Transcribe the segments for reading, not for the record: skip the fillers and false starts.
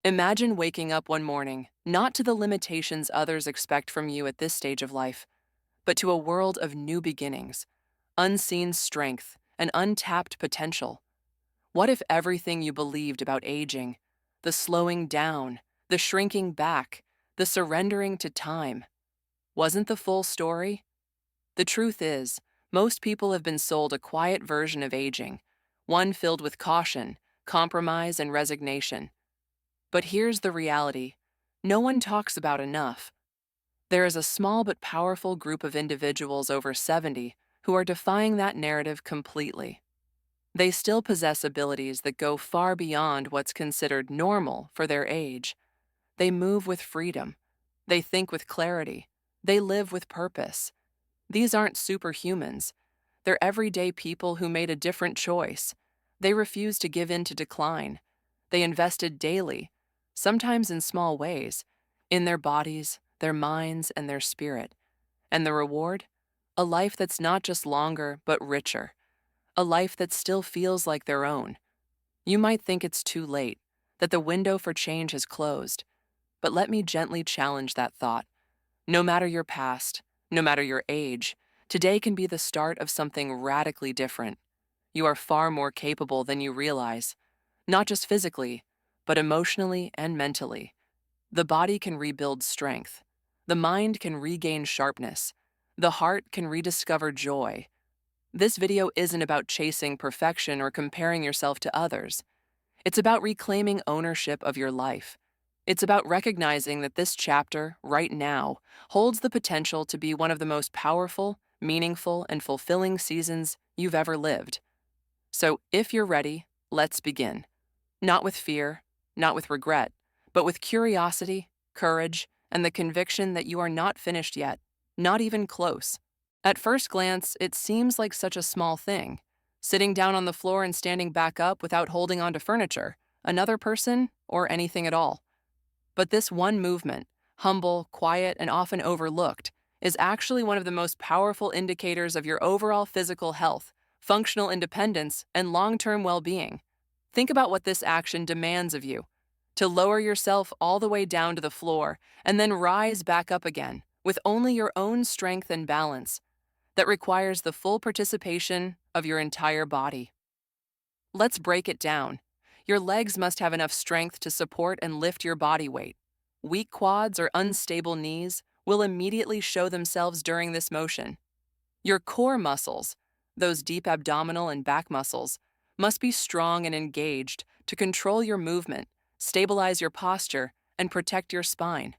Imagine waking up one morning, not to the limitations others expect from you at this stage of life, but to a world of new beginnings, unseen strength, and untapped potential. What if everything you believed about aging, the slowing down, the shrinking back, the surrendering to time, wasn't the full story? The truth is, most people have been sold a quiet version of aging, one filled with caution, compromise, and resignation. But here's the reality no one talks about enough. There is a small but powerful group of individuals over 70 who are defying that narrative completely. They still possess abilities that go far beyond what's considered normal for their age. They move with freedom. They think with clarity. They live with purpose. These aren't superhumans. They're everyday people who made a different choice. They refused to give in to decline. They invested daily, sometimes in small ways, in their bodies, their minds, and their spirit. And the reward? A life that's not just longer, but richer. A life that still feels like their own. You might think it's too late, that the window for change has closed, but let me gently challenge that thought. No matter your past, no matter your age, today can be the start of something radically different. You are far more capable than you realize, not just physically, but emotionally and mentally. The body can rebuild strength. The mind can regain sharpness. The heart can rediscover joy. This video isn't about chasing perfection or comparing yourself to others. It's about reclaiming ownership of your life. It's about recognizing that this chapter, right now, holds the potential to be one of the most powerful, meaningful, and fulfilling seasons you've ever lived. So, if you're ready, let's begin. Not with fear, not with regret, but with curiosity, courage, and the conviction that you are not finished yet, not even close. At first glance, it seems like such a small thing. Sitting down on the floor and standing back up without holding onto furniture, another person, or anything at all. But this one movement, humble, quiet, and often overlooked, is actually one of the most powerful indicators of your overall physical health, functional independence, and long-term well-being. Think about what this action demands of you. To lower yourself all the way down to the floor and then rise back up again with only your own strength and balance. That requires the full participation of your entire body. Let's break it down. Your legs must have enough strength to support and lift your body weight. Weak quads or unstable knees will immediately show themselves during this motion. Your core muscles, those deep abdominal and back muscles, must be strong and engaged to control your movement, stabilize your posture, and protect your spine.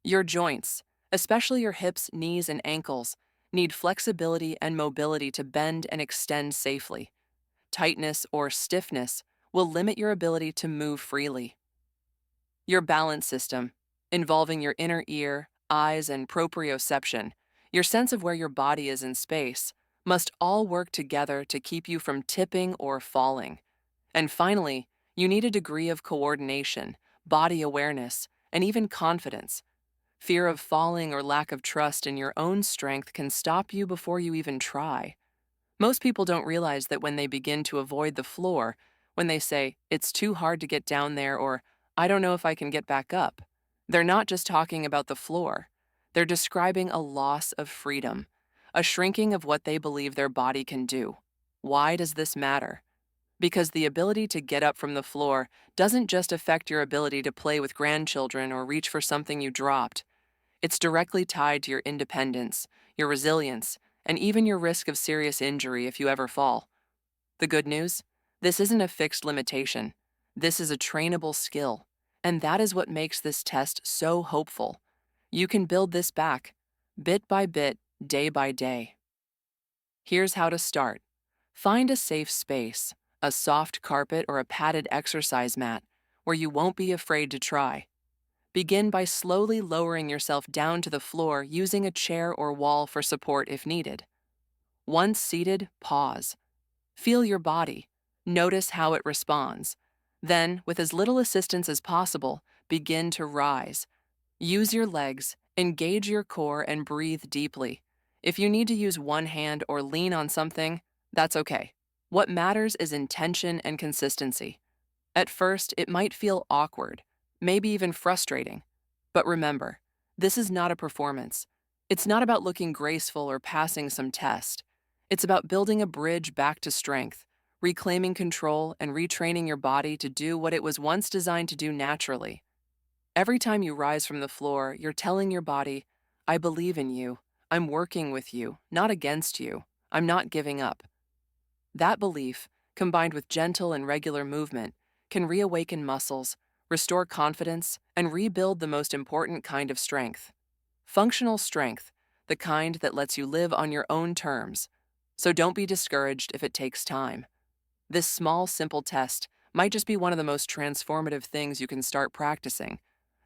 Your joints, especially your hips, knees, and ankles, need flexibility and mobility to bend and extend safely. Tightness or stiffness will limit your ability to move freely. Your balance system, involving your inner ear, eyes, and proprioception, your sense of where your body is in space, must all work together to keep you from tipping or falling. And finally, you need a degree of coordination, body awareness, and even confidence. Fear of falling or lack of trust in your own strength can stop you before you even try. Most people don't realize that when they begin to avoid the floor, when they say, "It's too hard to get down there," or "I don't know if I can get back up," they're not just talking about the floor. They're describing a loss of freedom, a shrinking of what they believe their body can do. Why does this matter? Because the ability to get up from the floor doesn't just affect your ability to play with grandchildren or reach for something you dropped. It's directly tied to your independence, your resilience, and even your risk of serious injury if you ever fall. The good news? This isn't a fixed limitation. This is a trainable skill, and that is what makes this test so hopeful. You can build this back, bit by bit, day by day. Here's how to start. Find a safe space, a soft carpet or a padded exercise mat, where you won't be afraid to try. Begin by slowly lowering yourself down to the floor using a chair or wall for support if needed. Once seated, pause. Feel your body. Notice how it responds. Then, with as little assistance as possible, begin to rise. Use your legs, engage your core, and breathe deeply. If you need to use one hand or lean on something, that's okay. What matters is intention and consistency. At first, it might feel awkward. maybe even frustrating. But remember, this is not a performance. It's not about looking graceful or passing some test. It's about building a bridge back to strength, reclaiming control, and retraining your body to do what it was once designed to do naturally. Every time you rise from the floor, you're telling your body, I believe in you. I'm working with you, not against you. I'm not giving up. That belief, combined with gentle and regular movement, can reawaken muscles, restore confidence, and rebuild the most important kind of strength. Functional strength, the kind that lets you live on your own terms. So don't be discouraged if it takes time. This small, simple test might just be one of the most transformative things you can start practicing,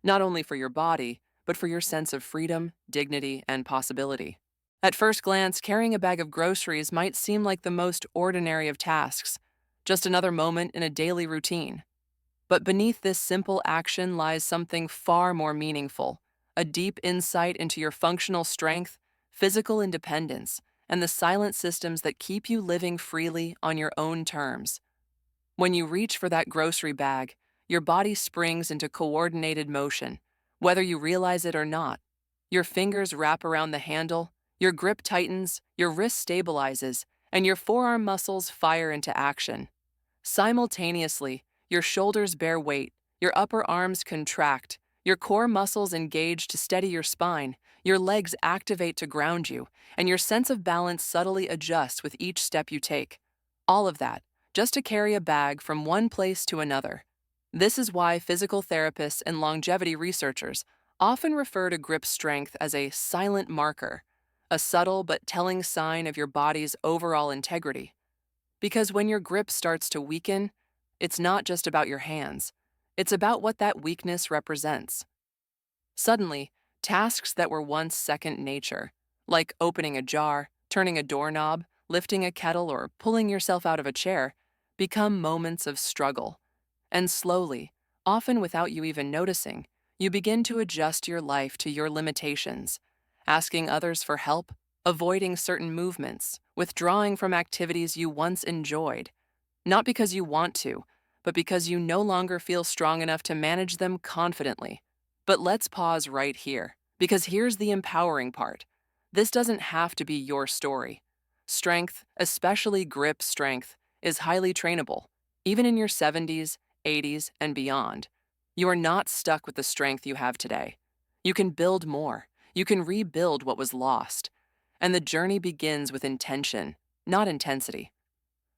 not only for your body, but for your sense of freedom, dignity, and possibility. At first glance, carrying a bag of groceries might seem like the most ordinary of tasks, just another moment in a daily routine. But beneath this simple action lies something far more meaningful, a deep insight into your functional strength, physical independence, and the silent systems that keep you living freely on your own terms. When you reach for that grocery bag, your body springs into coordinated motion, whether you realize it or not. Your fingers wrap around the handle, your grip tightens, your wrist stabilizes, and your forearm muscles fire into action. Simultaneously, your shoulders bear weight, your upper arms contract, your core muscles engage to steady your spine, your legs activate to ground you, and your sense of balance subtly adjusts with each step you take. All of that, just to carry a bag from one place to another. This is why physical therapists and longevity researchers often refer to grip strength as a silent marker, a subtle but telling sign of your body's overall integrity. Because when your grip starts to weaken, it's not just about your hands, it's about what that weakness represents. Suddenly, tasks that were once second nature, like opening a jar, turning a doorknob, lifting a kettle, or pulling yourself out of a chair, become moments of struggle. And slowly, often without you even noticing, you begin to adjust your life to your limitations, asking others for help, avoiding certain movements, withdrawing from activities you once enjoyed, not because you want to, but because you no longer feel strong enough to manage them confidently. But let's pause right here, because here's the empowering part. This doesn't have to be your story. Strength, especially grip strength, is highly trainable, even in your 70s, 80s, and beyond. You are not stuck with the strength you have today. You can build more. You can rebuild what was lost. And the journey begins with intention, not intensity.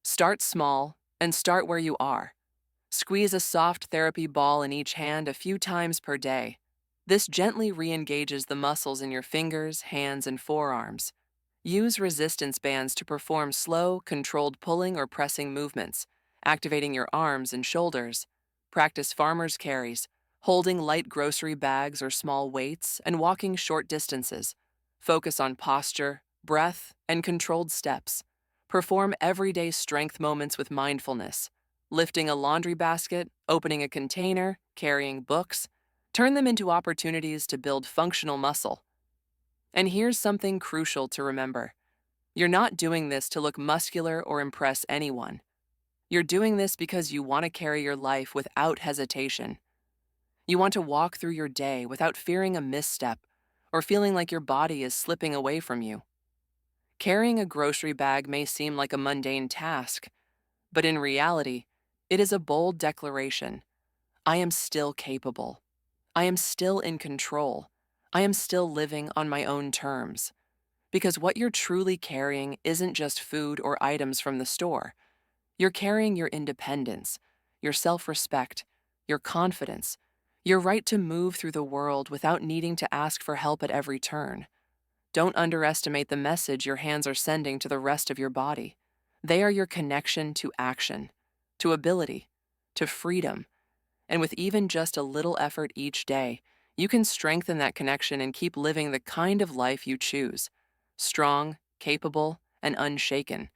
Start small and start where you are. Squeeze a soft therapy ball in each hand a few times per day. This gently re-engages the muscles in your fingers, hands, and forearms. Use resistance bands to perform slow, controlled pulling or pressing movements, activating your arms and shoulders. Practice farmer's carries, holding light grocery bags or small weights, and walking short distances. Focus on posture, breath, and controlled steps. Perform everyday strength moments with mindfulness. Lifting a laundry basket, opening a container, carrying books. Turn them into opportunities to build functional muscle. And here's something crucial to remember. You're not doing this to look muscular or impress anyone. You're doing this because you want to carry your life without hesitation. You want to walk through your day without fearing a misstep or feeling like your body is slipping away from you. Carrying a grocery bag may seem like a mundane task, but in reality, it is a bold declaration. I am still capable. I am still in control. I am still living on my own terms. Because what you're truly carrying isn't just food or items from the store. You're carrying your independence, your self-respect, your confidence, your right to move through the world without needing to ask for help at every turn. Don't underestimate the message your hands are sending to the rest of your body. They are your connection to action, to ability, to freedom. And with even just a little effort each day, you can strengthen that connection and keep living the kind of life you choose. Strong, capable, and unshaken.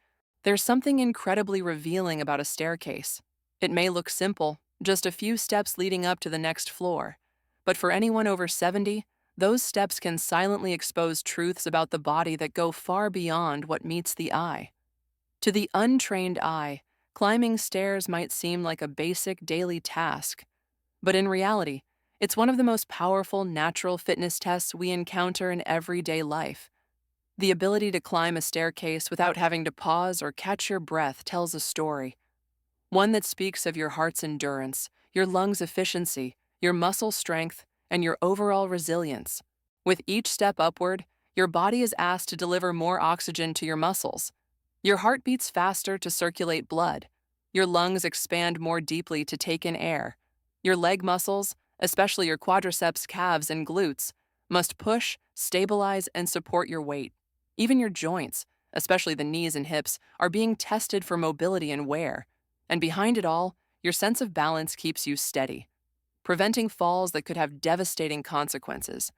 There's something incredibly revealing about a staircase. It may look simple, just a few steps leading up to the next floor. But for anyone over 70, those steps can silently expose truths about the body that go far beyond what meets the eye. To the untrained eye, climbing stairs might seem like a basic daily task. But in reality, It's one of the most powerful natural fitness tests we encounter in everyday life. The ability to climb a staircase without having to pause or catch your breath tells a story, one that speaks of your heart's endurance, your lungs' efficiency, your muscle strength, and your overall resilience. With each step upward, your body is asked to deliver more oxygen to your muscles. Your heart beats faster to circulate blood. Your lungs expand more deeply to take in air. Your leg muscles, especially your quadriceps, calves, and glutes, must push, stabilize, and support your weight. Even your joints, especially the knees and hips, are being tested for mobility and wear. And behind it all, your sense of balance keeps you steady, preventing falls that could have devastating consequences.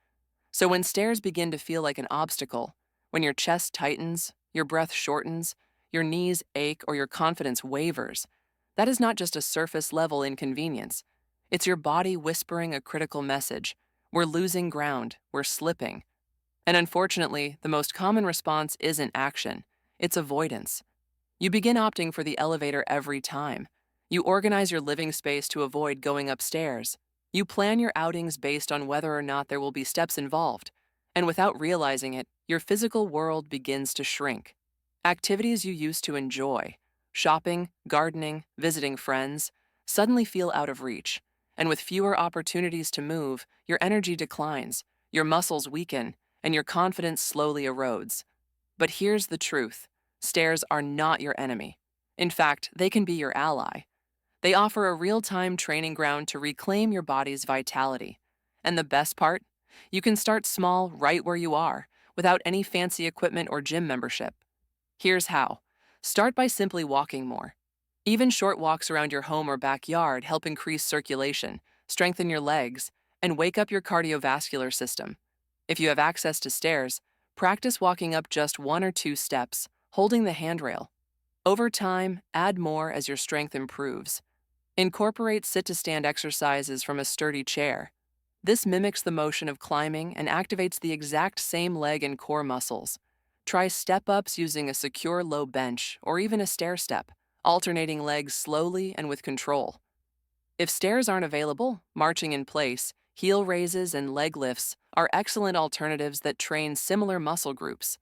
So when stairs begin to feel like an obstacle, when your chest tightens, your breath shortens, your knees ache, or your confidence wavers, that is not just a surface level inconvenience. It's your body whispering a critical message. We're losing ground, we're slipping. And unfortunately, the most common response isn't action, it's avoidance. You begin opting for the elevator every time. You organize your living space to avoid going upstairs. You plan your outings based on whether or not there will be steps involved. And without realizing it, your physical world begins to shrink. Activities you used to enjoy, shopping, gardening, visiting friends, suddenly feel out of reach. And with fewer opportunities to move, your energy declines, your muscles weaken, and your confidence slowly erodes. But here's the truth. Stairs are not your enemy. In fact, they can be your ally. They offer a real-time training ground to reclaim your body's vitality. And the best part? You can start small right where you are, without any fancy equipment or gym membership. Here's how. Start by simply walking more. Even short walks around your home or backyard help increase circulation, strengthen your legs, and wake up your cardiovascular system. If you have access to stairs, practice walking up just 1 or 2 steps, holding the handrail. Over time, add more as your strength improves. Incorporate sit-to-stand exercises from a sturdy chair. This mimics the motion of climbing and activates the exact same leg and core muscles. Try step-ups using a secure low bench or even a stair step, alternating legs slowly and with control. If stairs aren't available, marching in place, heel raises, and leg lifts are excellent alternatives that train similar muscle groups.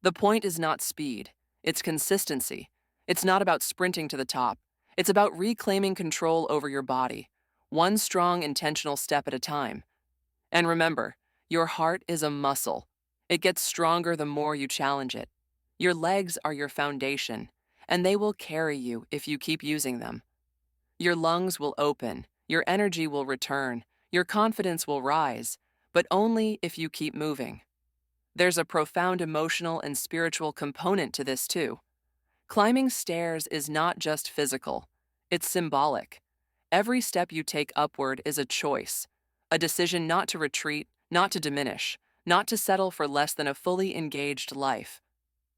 The point is not speed, it's consistency. It's not about sprinting to the top. It's about reclaiming control over your body, one strong, intentional step at a time. And remember, your heart is a muscle. It gets stronger the more you challenge it. Your legs are your foundation, and they will carry you if you keep using them. Your lungs will open, your energy will return, your confidence will rise, but only if you keep moving. There's a profound emotional and spiritual component to this too. Climbing stairs is not just physical, it's symbolic. Every step you take upward is a choice, a decision not to retreat, not to diminish, not to settle for less than a fully engaged life.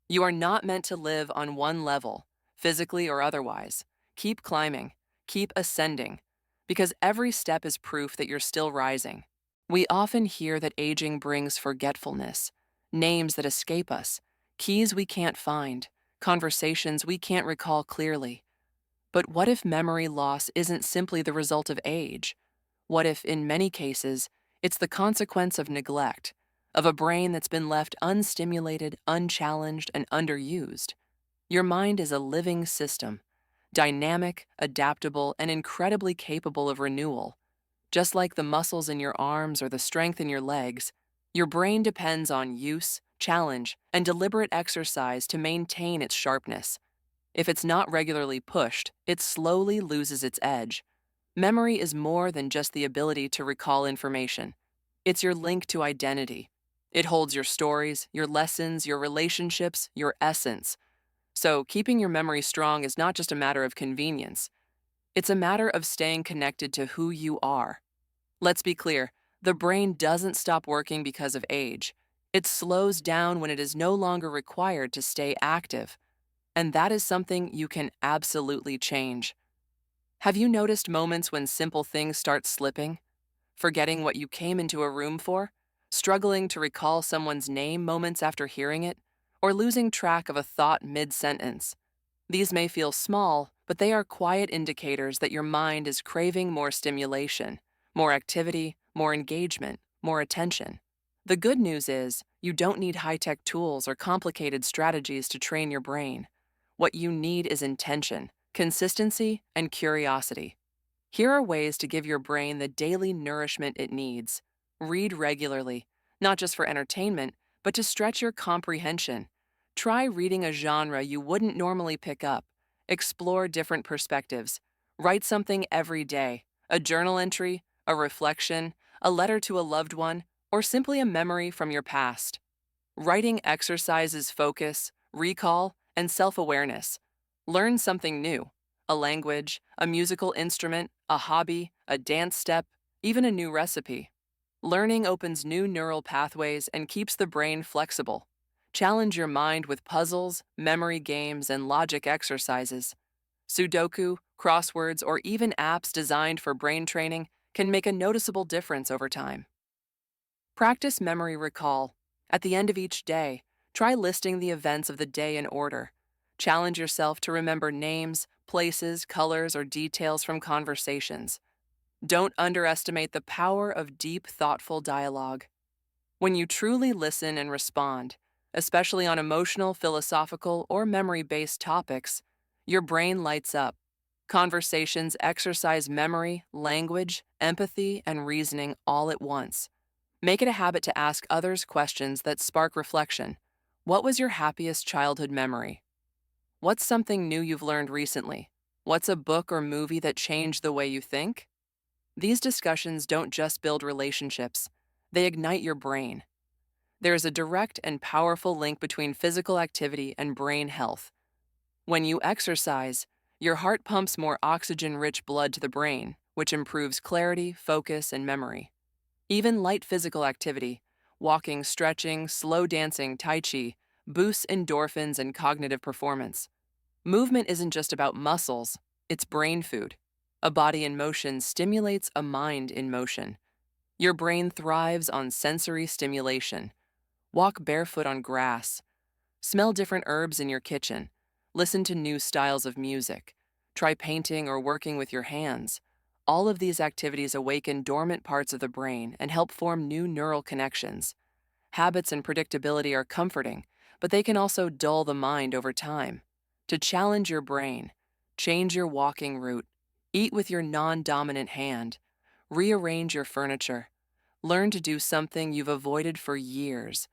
You are not meant to live on one level, physically or otherwise. Keep climbing, keep ascending, because every step is proof that you're still rising. We often hear that aging brings forgetfulness, names that escape us, keys we can't find, conversations we can't recall clearly. But what if memory loss isn't simply the result of age? What if, in many cases, it's the consequence of neglect, of a brain that's been left unstimulated, unchallenged, and underused? Your mind is a living system, dynamic, adaptable, and incredibly capable of renewal. Just like the muscles in your arms or the strength in your legs, your brain depends on use, challenge, and deliberate exercise to maintain its sharpness. If it's not regularly pushed, it slowly loses its edge. Memory is more than just the ability to recall information. It's your link to identity. It holds your stories, your lessons, your relationships, your essence. So, keeping your memory strong is not just a matter of convenience. It's a matter of staying connected to who you are. Let's be clear, the brain doesn't stop working because of age. It slows down when it is no longer required to stay active. And that is something you can absolutely change. Have you noticed moments when simple things start slipping? Forgetting what you came into a room for? Struggling to recall someone's name moments after hearing it? Or losing track of a thought mid-sentence? These may feel small, but they are quiet indicators that your mind is craving more stimulation, more activity, more engagement, more attention. The good news is, you don't need high-tech tools or complicated strategies to train your brain. What you need is intention, consistency, and curiosity. Here are ways to give your brain the daily nourishment it needs. Read regularly, not just for entertainment, but to stretch your comprehension. Try reading a genre you wouldn't normally pick up. Explore different perspectives. Write something every day, a journal entry, a reflection, a letter to a loved one, or simply a memory from your past. Writing exercises focus, recall, and self-awareness. Learn something new, a language, a musical instrument, a hobby, a dance step, even a new recipe. Learning opens new neural pathways and keeps the brain flexible. Challenge your mind with puzzles, memory games, and logic exercises. Sudoku, crosswords, or even apps designed for brain training can make a noticeable difference over time. Practice memory recall. At the end of each day, try listing the events of the day in order. Challenge yourself to remember names, places, colors, or details from conversations. Don't underestimate the power of deep, thoughtful dialogue. When you truly listen and respond, especially on emotional, philosophical, or memory-based topics, your brain lights up. Conversations exercise memory, language, empathy, and reasoning all at once. Make it a habit to ask others questions that spark reflection. What was your happiest childhood memory? What's something new you've learned recently? What's a book or movie that changed the way you think? These discussions don't just build relationships, they ignite your brain. There is a direct and powerful link between physical activity and brain health. When you exercise, your heart pumps more oxygen-rich blood to the brain, which improves clarity, focus, and memory. Even light physical activity, walking, stretching, slow dancing, tai chi, boosts endorphins and cognitive performance. Movement isn't just about muscles, it's brain food. A body in motion stimulates a mind in motion. Your brain thrives on sensory stimulation. Walk barefoot on grass. Smell different herbs in your kitchen. Listen to new styles of music. Try painting or working with your hands. All of these activities awaken dormant parts of the brain and help form new neural connections. Habits and predictability are comforting, but they can also dull the mind over time. To challenge your brain, change your walking route, eat with your non-dominant hand, rearrange your furniture, learn to do something you've avoided for years.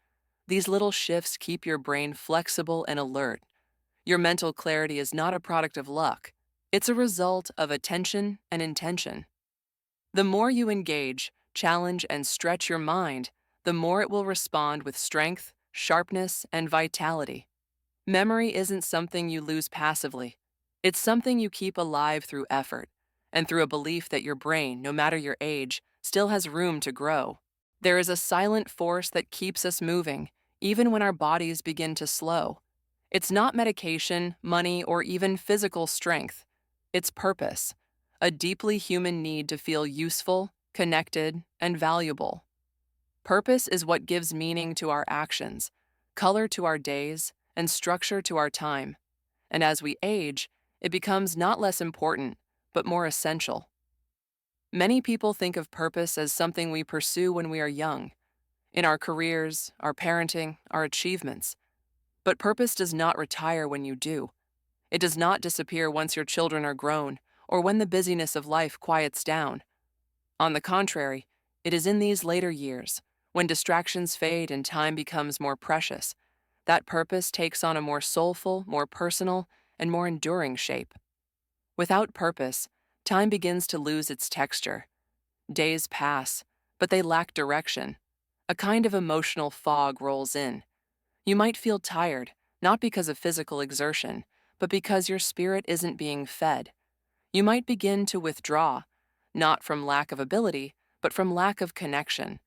These little shifts keep your brain flexible and alert. Your mental clarity is not a product of luck. It's a result of attention and intention. The more you engage, challenge, and stretch your mind, the more it will respond with strength, sharpness, and vitality. Memory isn't something you lose passively. It's something you keep alive through effort and through a belief that your brain, no matter your age, still has room to grow. There is a silent force that keeps us moving, even when our bodies begin to slow. It's not medication, money, or even physical strength. It's purpose, a deeply human need to feel useful, connected, and valuable. Purpose is what gives meaning to our actions, color to our days, and structure to our time. And as we age, it becomes not less important, but more essential. Many people think of purpose as something we pursue when we are young, in our careers, our parenting, our achievements. But purpose does not retire when you do. It does not disappear once your children are grown or when the busyness of life quiets down. On the contrary, it is in these later years, when distractions fade and time becomes more precious, that purpose takes on a more soulful, more personal, and more enduring shape. Without purpose, time begins to lose its texture. Days pass, but they lack direction. A kind of emotional fog rolls in. You might feel tired, not because of physical exertion, but because your spirit isn't being fed. You might begin to withdraw, not from lack of ability, but from lack of connection.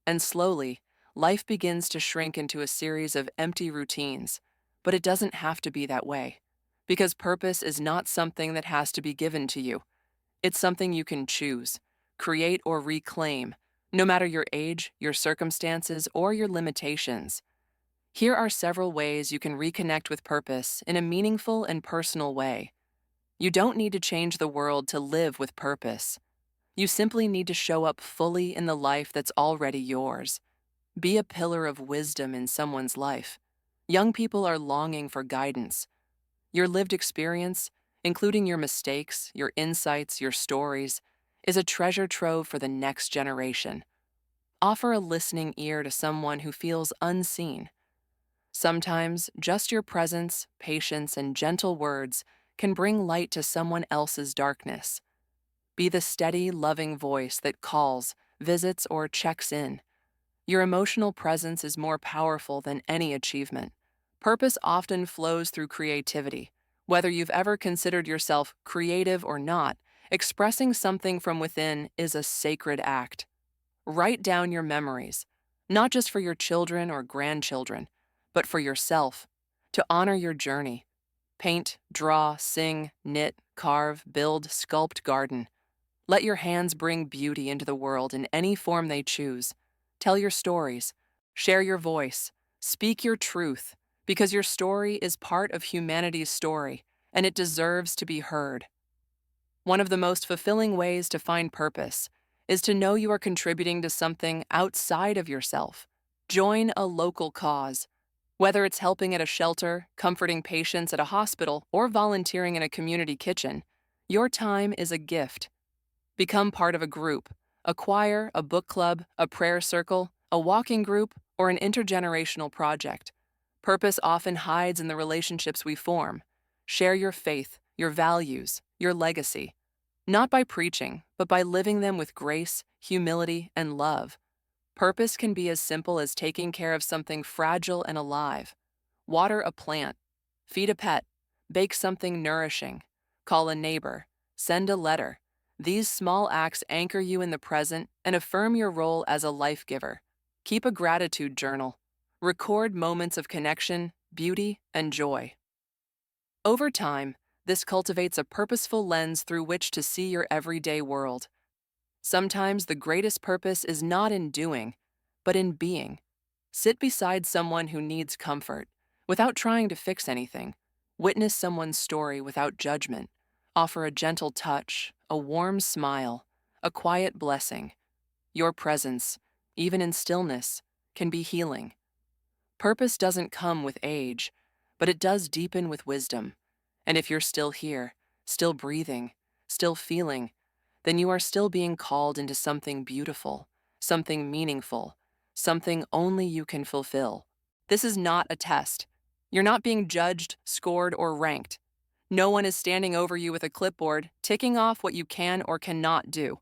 And slowly, life begins to shrink into a series of empty routines. But it doesn't have to be that way, because purpose is not something that has to be given to you. It's something you can choose, create, or reclaim, no matter your age, your circumstances, or your limitations. Here are several ways you can reconnect with purpose in a meaningful and personal way. You don't need to change the world to live with purpose. You simply need to show up fully in the life that's already yours. Be a pillar of wisdom in someone's life. Young people are longing for guidance. Your lived experience, including your mistakes, your insights, your stories, is a treasure trove for the next generation. Offer a listening ear to someone who feels unseen. Sometimes, just your presence, patience, and gentle words can bring light to someone else's darkness. Be the steady, loving voice that calls, visits, or checks in. Your emotional presence is more powerful than any achievement. Purpose often flows through creativity. Whether you've ever considered yourself creative or not, expressing something from within is a sacred act. Write down your memories, not just for your children or grandchildren, but for yourself, to honor your journey. Paint, draw, sing, knit, carve, build, sculpt, garden. Let your hands bring beauty into the world in any form they choose. Tell your stories, share your voice, speak your truth, because your story is part of humanity's story, and it deserves to be heard. One of the most fulfilling ways to find purpose is to know you are contributing to something outside of yourself. Join a local cause. Whether it's helping at a shelter, comforting patients at a hospital, or volunteering in a community kitchen, your time is a gift. Become part of a group, a choir, a book club, a prayer circle, a walking group, or an intergenerational project. Purpose often hides in the relationships we form. Share your faith, your values, your legacy, not by preaching, but by living them with grace, humility, and love. Purpose can be as simple as taking care of something fragile and alive. Water a plant, feed a pet, bake something nourishing, call a neighbor, send a letter. These small acts anchor you in the present and affirm your role as a life giver. Keep a gratitude journal. Record moments of connection, beauty, and joy. Over time, this cultivates a purposeful lens through which to see your everyday world. Sometimes the greatest purpose is not in doing, but in being. Sit beside someone who needs comfort, without trying to fix anything. Witness someone's story without judgment. Offer a gentle touch, a warm smile, a quiet blessing. Your presence, even in stillness, can be healing. Purpose doesn't come with age, but it does deepen with wisdom. And if you're still here, still breathing, still feeling, then you are still being called into something beautiful, something meaningful, something only you can fulfill. This is not a test. You're not being judged, scored, or ranked. No one is standing over you with a clipboard, ticking off what you can or cannot do.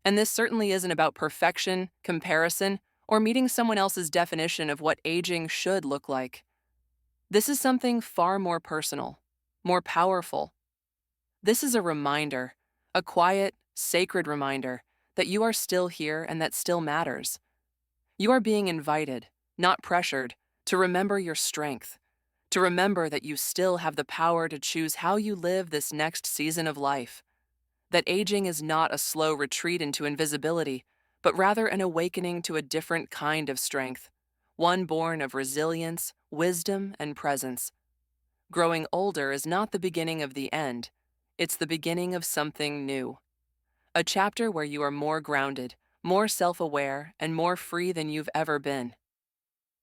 And this certainly isn't about perfection, comparison, or meeting someone else's definition of what aging should look like. This is something far more personal, more powerful. This is a reminder, a quiet, sacred reminder, that you are still here and that still matters. You are being invited, not pressured, to remember your strength, to remember that you still have the power to choose how you live this next season of life. That aging is not a slow retreat into invisibility, but rather an awakening to a different kind of strength, one born of resilience, wisdom, and presence. Growing older is not the beginning of the end, it's the beginning of something new. A chapter where you are more grounded, more self-aware, and more free than you've ever been.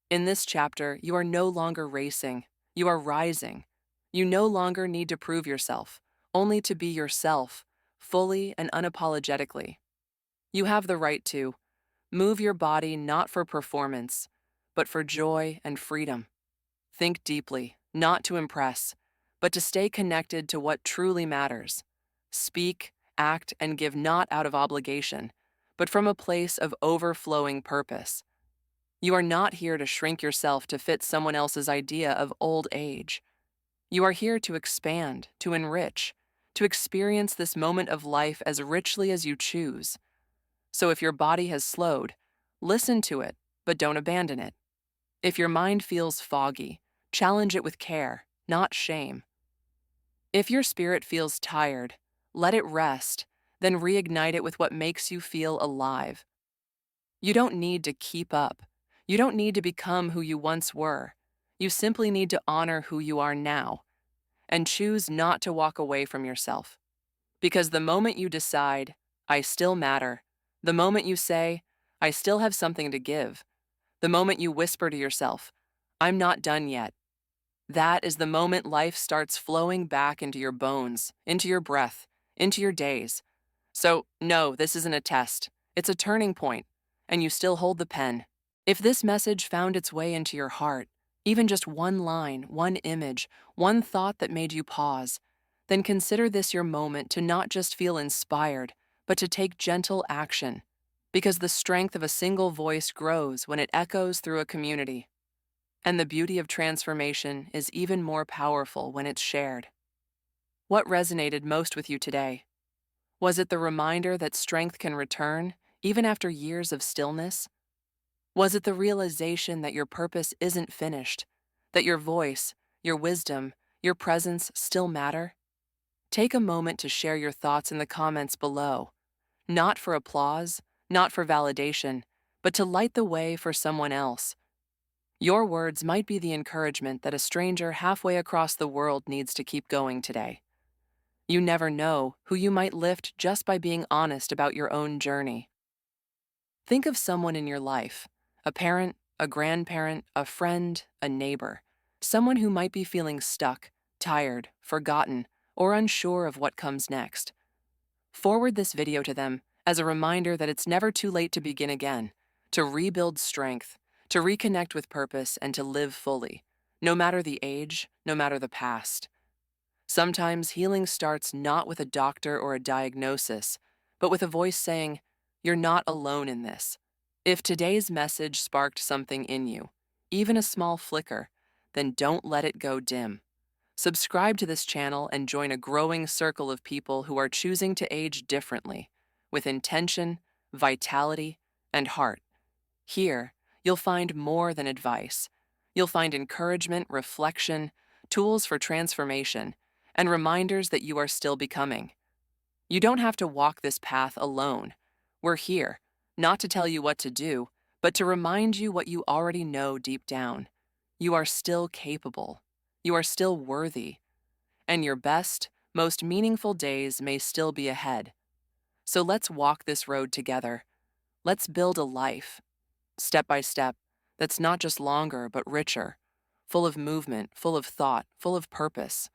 In this chapter, you are no longer racing, you are rising. You no longer need to prove yourself, only to be yourself, fully and unapologetically. You have the right to move your body not for performance, but for joy and freedom. Think deeply, not to impress, but to stay connected to what truly matters. Speak, act, and give not out of obligation, but from a place of overflowing purpose. You are not here to shrink yourself to fit someone else's idea of old age. You are here to expand, to enrich, to experience this moment of life as richly as you choose. So if your body has slowed, listen to it, but don't abandon it. If your mind feels foggy, challenge it with care, not shame. If your spirit feels tired, let it rest, then reignite it with what makes you feel alive. You don't need to keep up. You don't need to become who you once were. You simply need to honor who you are now and choose not to walk away from yourself. Because the moment you decide, I still matter. The moment you say, I still have something to give. The moment you whisper to yourself, I'm not done yet. That is the moment life starts flowing back into your bones, into your breath, into your days. So, no, this isn't a test. It's a turning point, and you still hold the pen. If this message found its way into your heart, even just one line, one image, one thought that made you pause, then consider this your moment to not just feel inspired, but to take gentle action. Because the strength of a single voice grows when it echoes through a community. And the beauty of transformation is even more powerful when it's shared. What resonated most with you today? Was it the reminder that strength can return, even after years of stillness? Was it the realization that your purpose isn't finished, that your voice, your wisdom, your presence still matter? Take a moment to share your thoughts in the comments below, not for applause, not for validation, but to light the way for someone else. Your words might be the encouragement that a stranger halfway across the world needs to keep going today. You never know who you might lift just by being honest about your own journey. Think of someone in your life, a parent, a grandparent, a friend, a neighbor, someone who might be feeling stuck, tired, forgotten, or unsure of what comes next. Forward this video to them as a reminder that it's never too late to begin again, to rebuild strength, to reconnect with purpose, and to live fully, no matter the age, no matter the past. Sometimes healing starts not with a doctor or a diagnosis, but with a voice saying, "You're not alone in this." If today's message sparked something in you, even a small flicker, then don't let it go dim. Subscribe to this channel and join a growing circle of people who are choosing to age differently, with intention, vitality, and heart. Here, you'll find more than advice. You'll find encouragement, reflection, tools for transformation, and reminders that you are still becoming. You don't have to walk this path alone. We're here, not to tell you what to do, but to remind you what you already know deep down. You are still capable. You are still worthy. And your best, most meaningful days may still be ahead. So let's walk this road together. Let's build a life, step by step, that's not just longer, but richer, full of movement, full of thought, full of purpose.